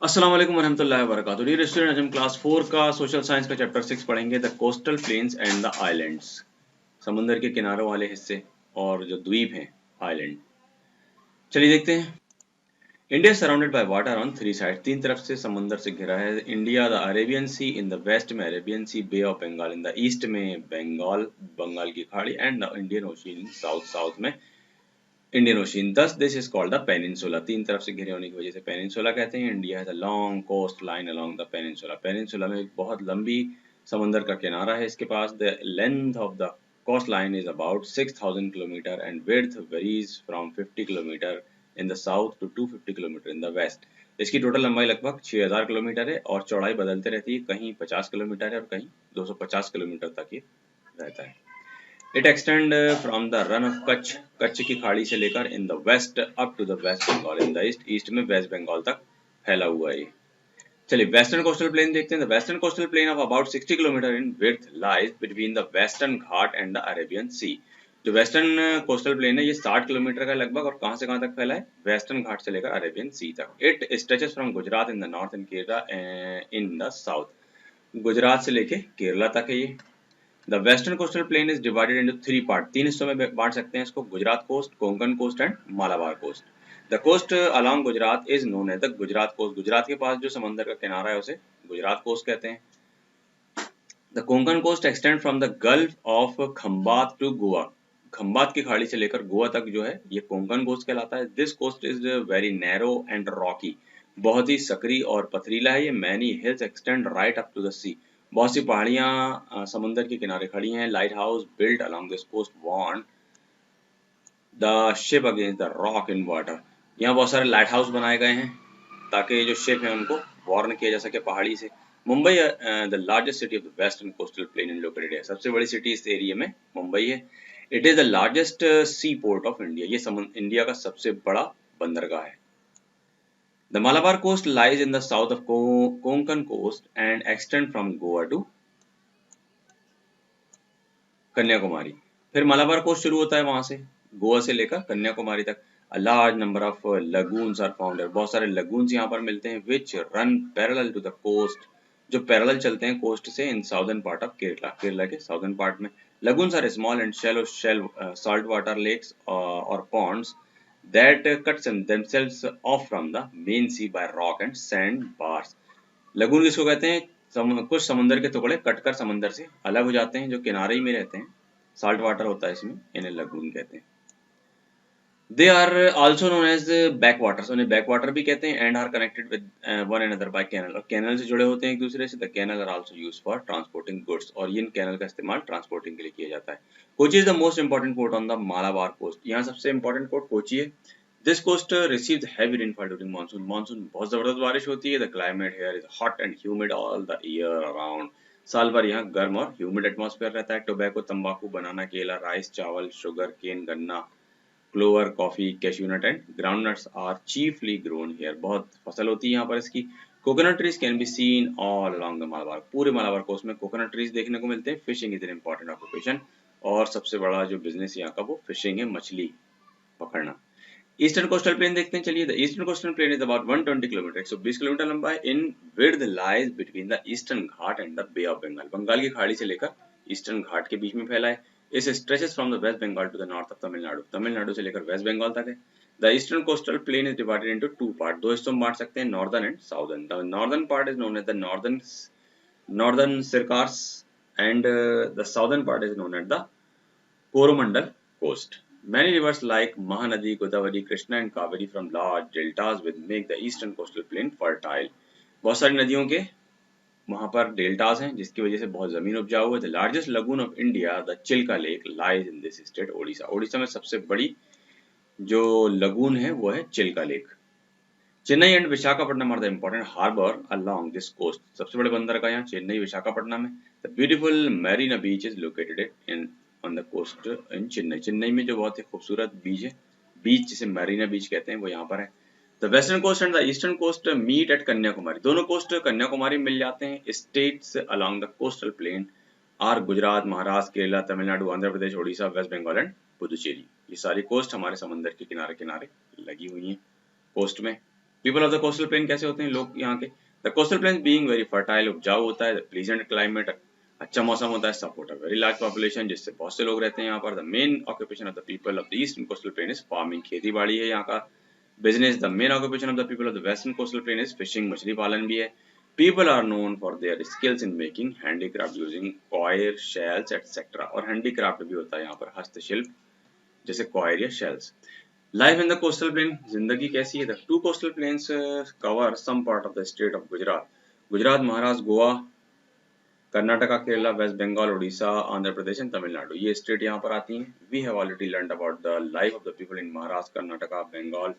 अस्सलाम वालेकुम वरहमतुल्लाहि वबरकातुहू। डियर स्टूडेंट, आज हम क्लास 4 का सोशल साइंस का चैप्टर 6 पढ़ेंगे, the coastal plains and the islands. समुंदर के किनारों वाले हिस्से और जो द्वीप हैं, आइलैंड। चलिए देखते हैं। India surrounded by water on three side, तीन तरफ से समुंदर से घिरा है। India the Arabian C, in the west में Arabian Sea, Bay of Bengal in the east में बंगाल बंगाल की खाड़ी, and the Indian Ocean south south में Indian Ocean. This this is called the peninsula, तीन तरफ से घिरे होने की वजह से पेनिनसुला कहते हैं। India has a long coast line along the peninsula, peninsula में एक बहुत लंबी समंदर का किनारा है इसके पास। The length of the coast line is about 6000 kilometre and width varies from 50 kilometre in the south to 250 kilometre in the west. इसकी टोटल लंबाई लगभग 6000 किलोमीटर है और चौड़ाई बदलते रहती है, कहीं 50 किलोमीटर है और कहीं 250 किलोमीटर तक ये रहता है। It extend from the run of Kutch, Kutch की खाड़ी से लेकर in the west up to the waste Bengal in the east, east में वेस्ट बंगाल तक फैला हुआ है। चलिए वेस्टर्न कोस्टल प्लेन देखते हैं। The western coastal plain of about 60 kilometre in width lies between the Western Ghat and the Arabian Sea. जो western coastal plane है ये 60 किलोमीटर का लगभग, और कहां से कहां तक फैला है? वेस्टर्न घाट से लेकर अरेबियन सी तक। It stretches from Gujarat in the north and Kerala in the south, Gujarat से लेके केरला तक है ये। The western coastal plain is divided into three part, तीन हिस्सों में बांट सकते हैं इसको, Gujarat coast, Konkan coast and Malabar coast. The coast along Gujarat is known as the Gujarat coast, Gujarat के पास जो समंदर का किनारा है उसे गुजरात कोस्ट कहते हैं। The Konkan coast extend from the gulf of Khambhat to Goa, Khambhat की खाड़ी से लेकर गोवा तक जो है ये कोंकण कोस्ट कहलाता है। This coast is very narrow and rocky, बहुत ही सकरी और पथरीला है ये। Many hills extend right up to the sea, बहुत सी पहाड़ियां समुद्र के किनारे खड़ी हैं। Light house built along this coast warn the ship against the rock in water, यहाँ बहुत सारे लाइट हाउस बनाए गए हैं ताकि जो शिप है उनको वार्न किया जा सके पहाड़ी से। Mumbai the largest city of the western coastal plain in located है, सबसे बड़ी सिटी इस एरिया में मुंबई है। It is the largest sea port of India, ये इंडिया का सबसे बड़ा बंदरगाह है। The Malabar coast lies in the south of Konkan coast and extend from Goa to Kanyakumari. फिर मालाबार कोस्ट शुरू होता है वहां से, गोवा से लेकर कन्याकुमारी तक। A large number of lagoons are found, बहुत सारे लगून्स यहाँ पर मिलते हैं। Which run parallel to the coast, जो पैरेलल चलते हैं कोस्ट से, in southern part of Kerala, Kerala के साउदर्न पार्ट में। Lagoons are small and shallow salt water lakes और ponds that cut themselves off from the main sea by rock and sand bars। Lagoon किसको कहते हैं? कुछ समुद्र के टुकड़े कटकर समंदर से अलग हो जाते हैं, जो किनारे ही में रहते हैं, साल्ट वाटर होता है इसमें, इन्हें लगून कहते हैं। They are also known as backwaters, उन्हें बैक वाटर भी कहते हैं। And are connected with one another by canal, और कैनल से जुड़े होते हैं एक दूसरे से। The canal are also used for transporting goods, और इन कैनल का इस्तेमाल ट्रांसपोर्टिंग के लिए किया जाता है। Kochi is the most important port on the Malabar coast, यहाँ सबसे इंपॉर्टेंट पोर्ट कोची है। This coast receives heavy rainfall during monsoon, monsoon बहुत जबरदस्त बारिश होती है। The climate here is hot and humid all the year around, साल भर यहाँ गर्म और ह्यूमिड एटमॉस्फेयर रहता है। टोबैको, तंबाकू, बनाना, केला, राइस, चावल, शुगर केन, गन्ना, clover, coffee, cashew nut and groundnuts are chiefly grown here, बहुत फसल होती है यहाँ पर इसकी। Coconut trees can be seen all along the Malabar, पूरे मालाबार कोस्ट में कोकोनट ट्रीज देखने को मिलते हैं। Fishing is an important occupation, और सबसे बड़ा जो बिजनेस यहाँ का वो फिशिंग है, मछली पकड़ना। ईस्टर्न कोस्टल प्लेन देखते हैं। चलिए the eastern coastal plain is about 120 kilometre, 120 kilometre लंबा है। In width lies between the Eastern Ghat and the bay of Bengal, Bengal की खाड़ी से लेकर ईस्टर्न घाट के बीच में फैला है। इस stretches from the waste Bengal to the north of Tamil Nadu, Tamil Nadu से लेकर वेस्ट बंगाल तक है। The eastern coastal plain is divided into two part, दो हिस्सों में बांट सकते हैं, northern and southern. The northern part is known as the Northern Circars and the southern part is known as the Coromandel coast. Many rivers like Mahanadi, Godavari, Krishna and Kaveri from large deltas will make the eastern coastal plain fertile. बहुत सारी नदियों के वहां पर deltas हैं जिसकी वजह से बहुत जमीन उपजाऊ है। The largest lagoon of India the Chilka Lake lies in this state Odisha, Odisha में सबसे बड़ी जो लगून है वो है Chilka Lake. Chennai and Visakhapatnam are the important harbour along this coast, सबसे बड़े बंदरगाह यहाँ चेन्नई विशाखापट्टनम है। The beautiful Marina Beach is located in on the coast in Chennai, Chennai में जो बहुत ही खूबसूरत बीच है, बीच जिसे मैरीना बीच कहते हैं, वो यहाँ पर है। The western coast and the eastern coast meet at Kanyakumari, दोनों कोस्ट कन्याकुमारी मिल जाते हैं। States along the coastal plain are Gujarat, Maharashtra, Kerala, Tamil Nadu, Andhra Pradesh, Odisha, West Bengal and Puducherry. ये सारी कोस्ट हमारे समंदर के किनारे किनारे लगी हुई हैं कोस्ट में। People of the coastal plane कैसे होते हैं लोग यहाँ के? The coastal plane being very fertile, उपजाऊ होता है, द प्लीजेंट क्लाइमेट, अच्छा मौसम होता है, support a very large population, जिससे बहुत से लोग रहते हैं यहाँ पर। The main occupation of the people of the eastern coastal plain is farming, खेती बाड़ी है यहाँ का business. The main occupation of the people of the western coastal plain is fishing, मछली पालन भी है। People are known for their skills in making handicraft using coir, shells etcetera, और हैंडीक्राफ्ट भी होता है यहाँ पर, हस्तशिल्प जैसे कॉयर या shells. Life in the coastal plain, जिंदगी कैसी है? The two coastal plains cover some part of the state of Gujarat, Gujarat, Maharashtra, Goa, Karnataka, Kerala, West Bengal, Orissa, Andhra Pradesh and Tamil Nadu, ये स्टेट यहाँ पर आती हैं। We have already learned about the life of the people in Maharashtra, Karnataka, Bengal,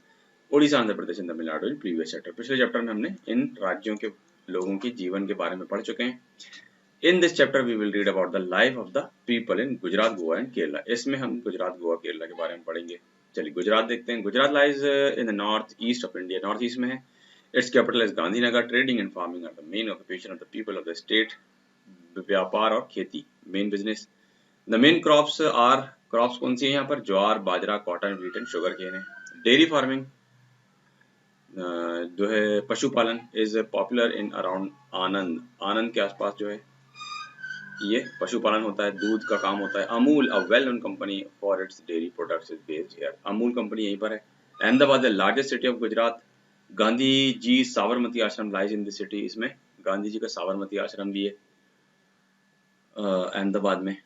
Orissa, Andhra Pradesh and Tamil Nadu in previous chapter, पिछले chapter में हमने इन राज्यों के लोगों के जीवन के बारे में पढ़ चुके हैं। In this chapter we will read about the life of the people in Gujarat, Goa and Kerala, इसमें हम गुजरात, गोवा, केरला के बारे में पढ़ेंगे। चलिए गुजरात देखते हैं। Gujarat lies in the north east of India, north east में है। Its capital is Gandhinagar. Trading and farming are the main occupation of the people of the state, व्यापार और खेती main business. The main crops are, crops कौन सी है यहाँ पर? Jowar, bajra, cotton, wheat and sugar cane है। डेयरी फार्मिंग जो है, पशुपालन is popular in around Anand, Anand के आसपास जो है ये पशुपालन होता है, दूध का काम होता है। Amul, a well known company for its dairy products, is based here, Amul company यहीं पर है। Ahmedabad, the largest city of Gujarat. Gandhi ji Sabarmati ashram lies in this city, इसमें गांधी जी का साबरमती आश्रम भी है अहमदाबाद में।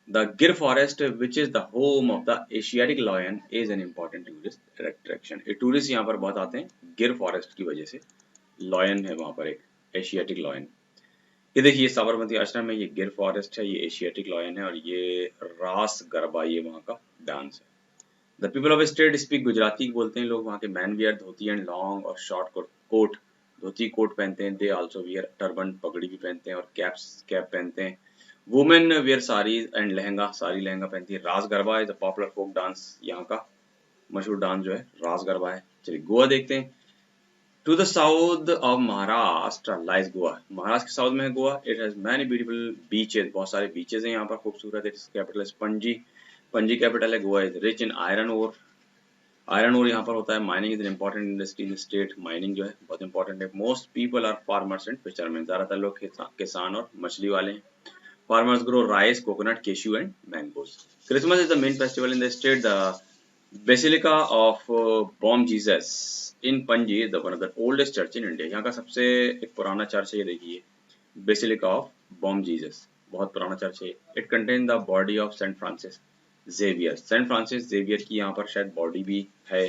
The Gir forest which is the home of the Asiatic lion is an important tourist attraction, tourist यहाँ पर बहुत आते हैं गिर फॉरेस्ट की वजह से। लॉयन है वहाँ पर एक एशियाटिक लॉयन। ये देखिए साबरमती आश्रम है, ये गिर फॉरेस्ट है, ये एशियाटिक लॉयन है, और ये रास गरबा ये वहाँ का डांस है। The people of state speak Gujarati बोलते हैं लोग, वहाँ के man wear dhoti and long और शॉर्ट कोट, धोती कोट पहनते हैं। दे आल्सो वियर टर्बन, पगड़ी भी पहनते हैं, और कैप पहनते हैं। Women wear sari and lehenga, sari lehenga पहनती है। Raas Garba is a popular folk dance, यहाँ का मशहूर डांस जो है रास गरबा है। चलिए गोवा देखते हैं। To the south of Maharashtra lies Goa, Maharashtra के साउथ में है Goa. It has many beautiful beaches, बहुत सारे बीचेस हैं यहाँ पर खूबसूरत। Its capital is Panaji, Panaji capital है। Goa is rich in iron ore, iron ore यहाँ पर होता है। Mining is an important industry in state, mining जो है बहुत इंपॉर्टेंट है। Most people are farmers and fisherman, ज्यादातर लोग किसान और मछली वाले हैं। Farmers grow rice, coconut, cashew and mangoes. Christmas is the main festival in the state. The basilica of Bom Jesus in Panaji is one of the oldest church in India, यहाँ का सबसे एक पुराना चर्च है। ये देखिए बेसिलिका ऑफ बॉम जीसस, बहुत पुराना चर्च है। It contain the body of Saint Francis Xavier, Saint Francis Xavier की यहाँ पर शायद बॉडी भी है,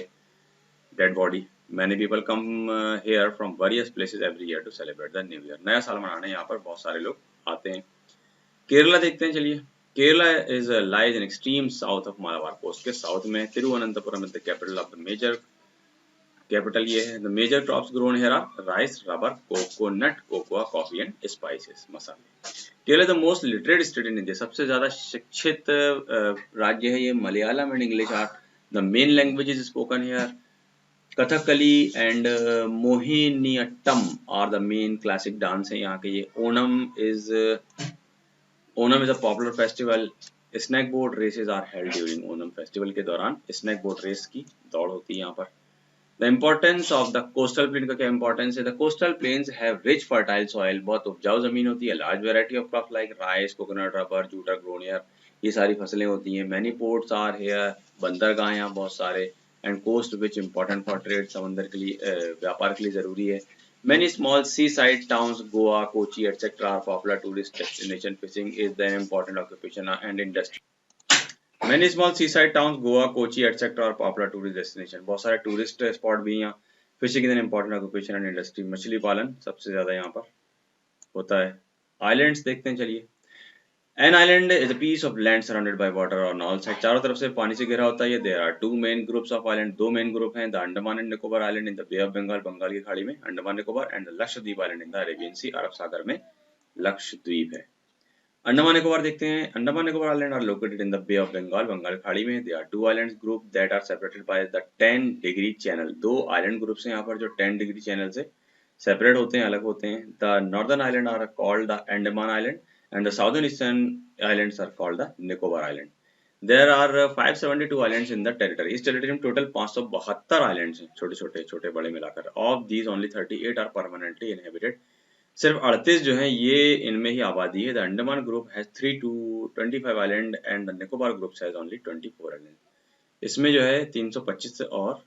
dead body. Many people come here from various places every year to celebrate the new year, नया साल मनाने यहाँ पर बहुत सारे लोग आते हैं। केरला देखते हैं चलिए। Kerala is lies in extreme south of Malabar coast, के साउथ में। Thiruvananthapuram is the capital of the major, capital ये है। The major crops grown here are rice, rubber, coconut, cocoa, coffee and spices, मसाले। Kerala the most literate state in India, सबसे ज्यादा शिक्षित राज्य है ये। Malayalam and English are the main languages spoken here. Kathakali and Mohiniyattam are the main classic dance है यहाँ के। ये Onam is a popular festival. Snake boat races are held during Onam, festival के दौरान स्नैक बोट रेस की दौड़ होती है यहाँ पर। The importance of the coastal plain का क्या इंपॉर्टेंस है? The coastal plains have rich fertile soil, बहुत उपजाऊ जमीन होती है। Large variety of crop like rice, coconut, rubber, jute are grown here, ये सारी फसलें होती हैं। मैनी पोर्ट्स आर हियर, बंदरगाह यहाँ बहुत सारे। And coast which important for trade, समंदर के लिए व्यापार के लिए जरूरी है। Many small seaside towns, Goa, Kochi, etc., are popular tourist destination. Fishing is the important occupation and industry. Many small seaside towns, Goa, Kochi, etc., are popular tourist destination. बहुत सारे टूरिस्ट स्पॉट भी यहाँ। Fishing is an important occupation and industry, मछली पालन सबसे ज्यादा यहाँ पर होता है। आइलैंड्स देखते हैं चलिए। An island is a piece of land surrounded by water on all sides, चारों तरफ से पानी से घिरा होता है। There are two main groups of island, दो मेन ग्रुप हैं। The Andaman and Nicobar Island in the Bay of Bengal, Bengal की खाड़ी में Andaman Nicobar, and the Lakshadweep Island in the Arabian Sea, अरब सागर में लक्षद्वीप है। अंडमान निकोबार देखते हैं। Andaman Nicobar island are located in the bay of Bengal, Bengal खाड़ी में। They are two islands group that are separated by the 10 degree channel, दो आइलैंड ग्रुप्स हैं यहाँ पर जो 10 डिग्री चैनल से सेपरेट होते हैं, अलग होते हैं। The northern island are called the Andaman island and the southern eastern islands are called the Nicobar Island. There are 572 islands in the territory. इस टेरिटरी में टोटल 572 आइलैंड्स हैं, छोटे छोटे छोटे बड़े मिलाकर। Of these only 38 are permanently inhabited. सिर्फ 38 जो हैं ये इनमें ही आबादी है। The Andaman group has 3 to 25 island and the Nicobar group has only 24 island. इसमें जो है 325 और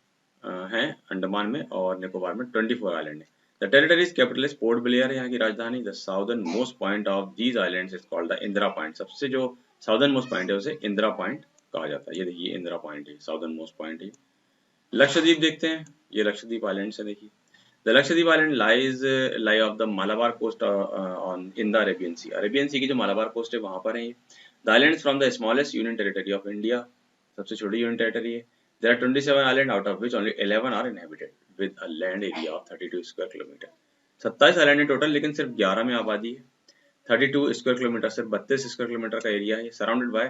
हैं अंडमान में, और निकोबार में 24 आइलैंड है। The territories capital is port Blair है यहाँ की राजधानी। The southern most point of these islands is called the Indira point. सबसे जो साउदर्न मोस्ट पॉइंट है उसे इंदिरा पॉइंट कहा जाता है। ये देखिए इंदिरा पॉइंट है, साउदर्न मोस्ट पॉइंट है। लक्षद्वीप देखते हैं, ये लक्षद्वीप आइलैंड है देखिए। The Lakshadweep island lie off the Malabar coast on in the Arabian Sea. Arabian Sea की जो मालाबार कोस्ट है वहां पर है ये। The islands from the smallest union territory of India, सबसे छोटी यूनियन टेरिटरी है। There are 27 island out of which only 11 are inhabited with a land area of 32 square kilometre. 27 island है टोटल, लेकिन सिर्फ 11 में आबादी है। 32 स्क्वायर किलोमीटर, सिर्फ 32 स्क्वायर किलोमीटर का एरिया है। सराउंडेड बाय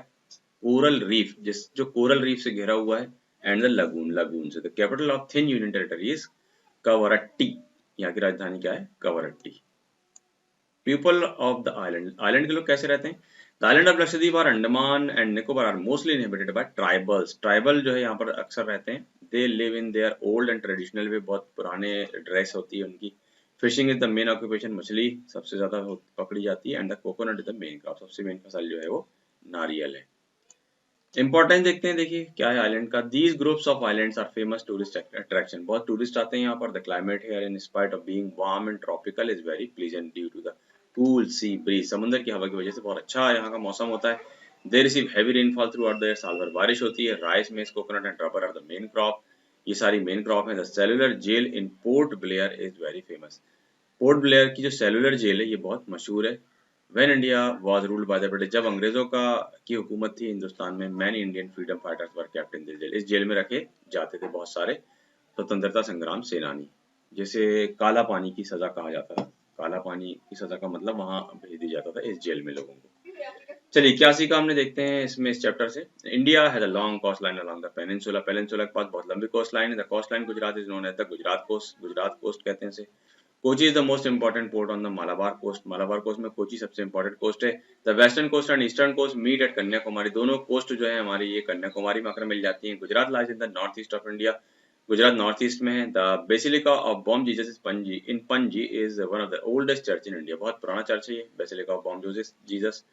कोरल रीफ, जिस जो कोरल रीफ से घिरा हुआ है, एंड द लगून, लगून से। The capital of this union territory is Kavaratti. यहाँ की राजधानी क्या है? Kavaratti. People of the island, island के लोग कैसे रहते हैं? द आइलैंड ऑफ लक्षद्वीप और Andaman and Nicobar are mostly inhabited by tribals. Tribal जो है यहाँ पर अक्सर रहते हैं। They live in their old and traditional way, बहुत पुराने ड्रेस होती है उनकी। Fishing is the main occupation, मछली सबसे ज्यादा पकड़ी जाती है। And the coconut is the main crop, सबसे मेन फसल जो है वो नारियल है। इंपॉर्टेंस देखते हैं, देखिए क्या है आइलैंड का। These groups of islands are famous tourist attraction, बहुत टूरिस्ट आते हैं यहाँ पर। The climate here in spite of being warm and tropical is very pleasant due to the cool sea breeze. समुद्र की हवा की वजह से बहुत अच्छा यहाँ का मौसम होता है। They receive heavy rainfall throughout the year, साल भर बारिश होती है। Rice, maize, coconut and rubber are the main crop, ये सारी मेन क्रॉप है। The cellular jail in Port Blair is very famous. Port Blair की जो सेलुलर जेल है ये बहुत मशहूर है। When India was ruled by the British, जब अंग्रेजों का की हुकूमत थी हिंदुस्तान में, many Indian freedom fighters were kept in this jail. इस जेल में रखे जाते थे बहुत सारे स्वतंत्रता संग्राम सेनानी, जिसे काला पानी की सजा कहा जाता था। काला पानी की सजा का मतलब वहां भेज दिया जाता था इस जेल में लोगों को। चलिए 81 का हमने देखते हैं इसमें इस चैप्टर से। India has a long coast line along the peninsula, peninsula के पास बहुत लंबी कोस्ट लाइन है। The coast line Gujarat is known as the Gujarat coast, Gujarat coast कहते हैं इसे। Kochi is the most important port on the Malabar coast, Malabar coast में कोची सबसे इंपॉर्टेंट कोस्ट है। The western coast and eastern coast meet at Kanyakumari, दोनों कोस्ट जो है हमारी ये कन्याकुमारी में आकर मिल जाती है। Gujarat lies in the north east of India, Gujarat north east में है। The basilica of Bom Jesus Panaji in Panaji is one of the oldest church in India, बहुत पुराना चर्च है ये, basilica of Bom Jesus.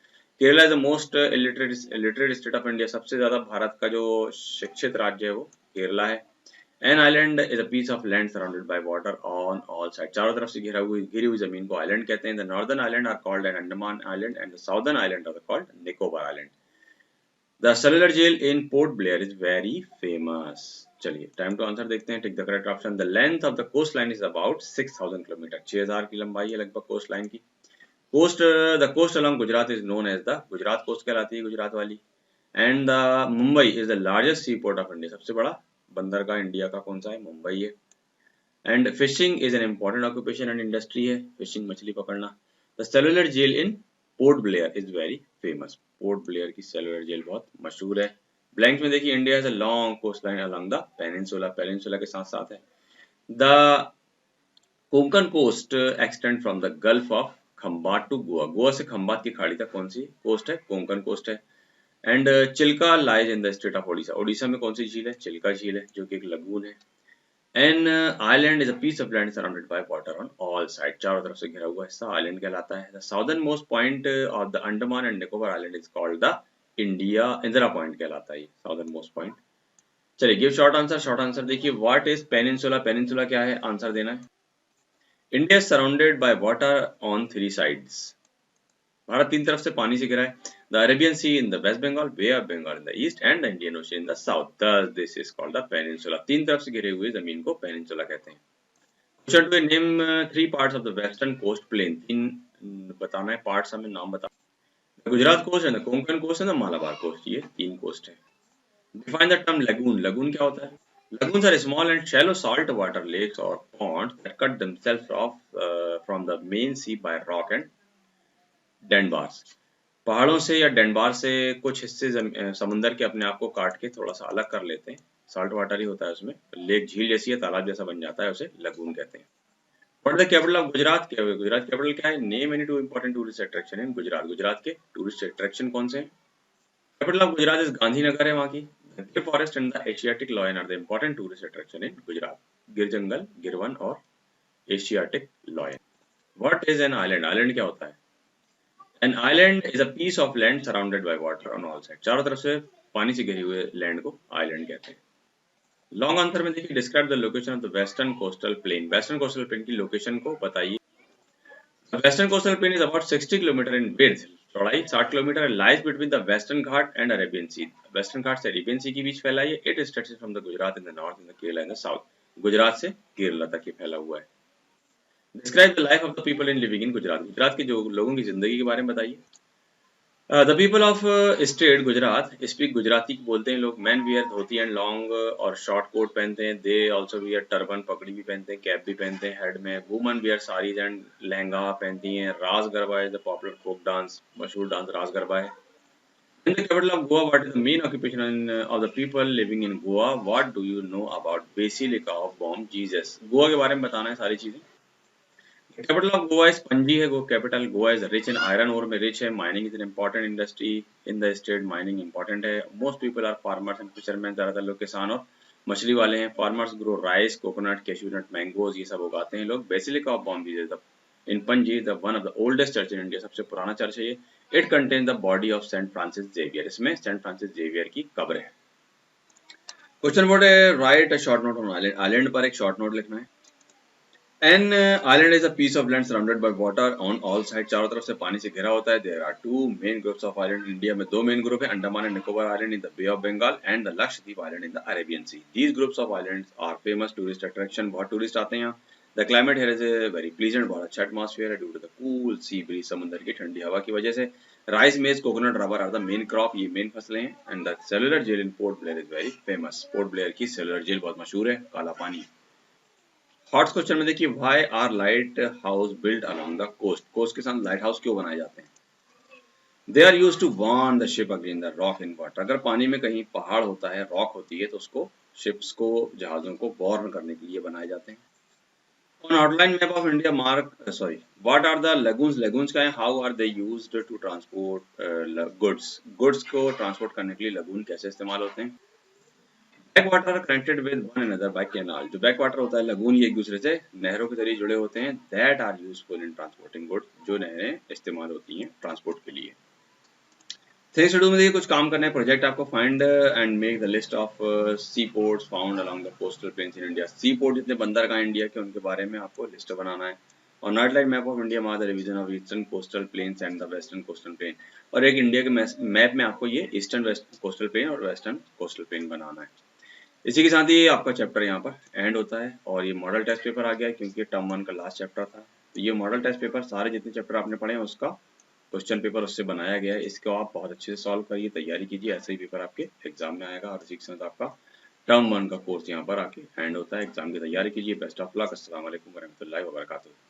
Kerala is the most illiterate state of India, सबसे ज्यादा भारत का जो शिक्षित राज्य है वो केरला है। An island is a piece of land surrounded by water on all sides, चारों तरफ से घिरी हुई जमीन को island कहते हैं। The northern island are called an Andaman island and the southern island are called Nicobar island. The cellular jail in Port Blair is very famous. चलिए टाइम टू आंसर देखते हैं। Tick the correct option. The length of the coast line is about 6000 kilometre, 6000 की लंबाई है लगभग coast line की। Coast, the coast along Gujarat is known as the Gujarat coast कहलाती है, गुजरात वाली। And the Mumbai is the largest sea port of India, सबसे बड़ा बंदरगाह इंडिया का कौन सा है? मुंबई है। And fishing is an important occupation and industry है, फिशिंग मछली पकड़ना। The cellular jail in Port Blair is very famous, Port Blair की सेलुलर जेल बहुत मशहूर है। ब्लैंक में देखिए India has a long coast line along the peninsula, peninsula के साथ साथ है। The Konkan coast extend from the gulf of Khambhat to Goa, Goa से खंबात की खाड़ी तक कौन सी कोस्ट है? कोंकण कोस्ट है। And Chilka lies in the state of Odisha, Odisha में कौन सी झील है? चिल्का झील है जो कि एक लगून है। An island is a piece of land surrounded by water on all sides, चारों तरफ से घिरा हुआ हिस्सा आइलैंड कहलाता है। The southernmost point of the Andaman and Nicobar island is called the Indira point कहलाता है ये साउदर्न मोस्ट पॉइंट। चलिए give short answer, short answer देखिए। व्हाट इज पेनिनसुला, पेनिनसुला क्या है? आंसर देना है। India surrounded by water on 3 sides, Bharat 3 तरफ से पानी से घिरा है। The Arabian C in the waste Bengal, bay of Bengal in the east and the Indian ocean in the south, thus this is called the peninsula. 3 तरफ से घिरे हुए जमीन को पेनिनसुला कहते हैं। Question to name 3 parts of the western coast plain, 3 बताना है पार्ट्स, हमें नाम बताना। गुजरात कोस्ट है, द कोंकण कोस्ट है, द मालाबार कोस्ट, ये 3 कोस्ट है। Define the term lagoon, lagoon क्या होता है? Lagoons are small and shallow saltwater lakes or ponds that cut themselves off from the main sea by rock and डैंडबार्स, पहाड़ों से या डैंडबार से कुछ हिस्से समुंदर के अपने आप को काट के थोड़ा सा अलग कर लेते हैं। साल्ट वाटर ही होता है उसमें, लेक झील जैसी है, तालाब जैसा बन जाता है, उसे लगून कहते हैं। What the capital of Gujarat, क्या है गुजरात कैपिटल क्या है? Name any 2 important tourist attraction in Gujarat, Gujarat के टूरिस्ट अट्रैक्शन कौन से हैं? Capital of Gujarat is Gandhinagar है वहाँ की। Gir forest and the Asiatic lion are the important tourist attraction in Gujarat. Gir जंगल, गिर वन और Asiatic lion. What is an island? Island क्या होता है? An island is a piece of land surrounded by water on all side. चारों तरफ से पानी से घिरे हुए लैंड को आइलैंड कहते हैं। लॉन्ग आंसर में देखिए, describe the location of the western coastal plain. Western coastal plain की लोकेशन को बताइए। The western coastal plain is about 60 kilometre in width, चौड़ाई 60 kilometre, lies between the western Ghat and Arabian Sea। Western Ghat से Arabian सी के बीच फैला है। It stretches from the Gujarat in the north and the Kerala in the south। Gujarat से केरला तक ये फैला हुआ है। Describe the life of the people in living in Gujarat. Gujarat के जो लोगों की जिंदगी के बारे में बताइए। The people of state Gujarat speak Gujarati बोलते हैं लोग। Man wear dhoti and long और शॉर्ट कोट पहनते हैं। दे ऑल्सो वियर टर्बन, पगड़ी भी पहनते हैं, कैप भी पहनते हैं हेड में। Woman wear saris and lehenga पहनती हैं। Raas Garba is the popular folk dance, मशहूर डांस रास गरबा है। In the capital of Goa what is the main occupation of the people living in Goa? What do you know about Basilica of Bom Jesus? Goa के बारे में बताना है सारी चीजें। Capital of Goa is Panaji है। Go capital Goa is rich in iron ओर में rich है। Mining is an important industry in the state. Mining important है। Most people are farmers and fisherman. ज्यादातर लोग किसान और मछली वाले हैं। Farmers grow rice, coconut, cashew nut, mangoes, ये सब उगाते हैं लोग। Basilica of Bom Jesus in Panaji the one of the oldest church in India. सबसे पुराना चर्च है ये। It contain the body of Saint Francis Xavier. इसमें सेंट फ्रांसिस जेवियर की कब्र है। क्वेश्चन बोर्ड है, right a short note on island. Island पर एक शॉर्ट नोट लिखना है। An island is a piece of land surrounded by water on all sides। चारों तरफ से पानी से घिरा होता है। There are two main groups of island। India में दो मेन ग्रुप है, Andaman and Nicobar island in the bay of Bengal and the Lakshadweep island in the Arabian sea. These groups of islands are famous tourist attraction। बहुत tourist आते हैं यहाँ। The climate here is very pleasant। बहुत अच्छा atmosphere है due to the cool sea breeze. समुद्र की ठंडी हवा की वजह से। Rice, maize, coconut, rubber are the main crop. ये मेन फसलें हैं। And the cellular jail in Port Blair is very famous. Port Blair की सेलुलर जेल बहुत मशहूर है, काला पानी। हॉट्स क्वेश्चन में देखिए, why are light house built along the coast? Coast के साथ लाइट हाउस क्यों बनाए जाते हैं? They are use to warn the ship against the rock in water. अगर पानी में कहीं पहाड़ होता है, रॉक होती है, तो उसको शिप्स को, जहाजों को वार्न करने के लिए बनाए जाते हैं। On outline map of India mark, sorry, what are the lagoons? Lagoons क्या है? How are they used to transport goods? Goods को ट्रांसपोर्ट करने के लिए लगून कैसे इस्तेमाल होते हैं? Back water are connected with one another by canal. जो बैक वाटर होता है, लगून, ये एक दूसरे से नहरों के जरिए जुड़े होते हैं। That are useful in transporting goods. जो नहरें इस्तेमाल होती हैं ट्रांसपोर्ट के लिए। थिंग्स टू डू में देखिए, कुछ काम करना है। प्रोजेक्ट आपको find and make the list of sea ports found along the coastal plains in India. Sea port जितने बंदरगाह इंडिया के, उनके बारे में आपको लिस्ट बनाना है। और नाइटलाइट मैप ऑफ इंडिया मार the revision of eastern coastal plains and the western coastal plane. और एक इंडिया के मैप में आपको ये ईस्टर्न वेस्ट कोस्टल प्लेन और वेस्टर्न कोस्टल प्लेन बनाना है। इसी के साथ ही आपका चैप्टर यहाँ पर एंड होता है। और ये मॉडल टेस्ट पेपर आ गया है, क्योंकि टर्म 1 का लास्ट चैप्टर था। तो ये मॉडल टेस्ट पेपर, सारे जितने चैप्टर आपने पढ़े हैं उसका क्वेश्चन पेपर उससे बनाया गया है। इसको आप बहुत अच्छे से सॉल्व करिए, तैयारी कीजिए, ऐसे ही पेपर आपके एग्जाम में आएगा। और इसी के साथ आपका टर्म 1 का कोर्स यहाँ पर आके एंड होता है। एग्जाम की तैयारी कीजिए। Best of luck. अस्सलाम वालेकुम वरहमतुल्लाहि वबरकातुहू।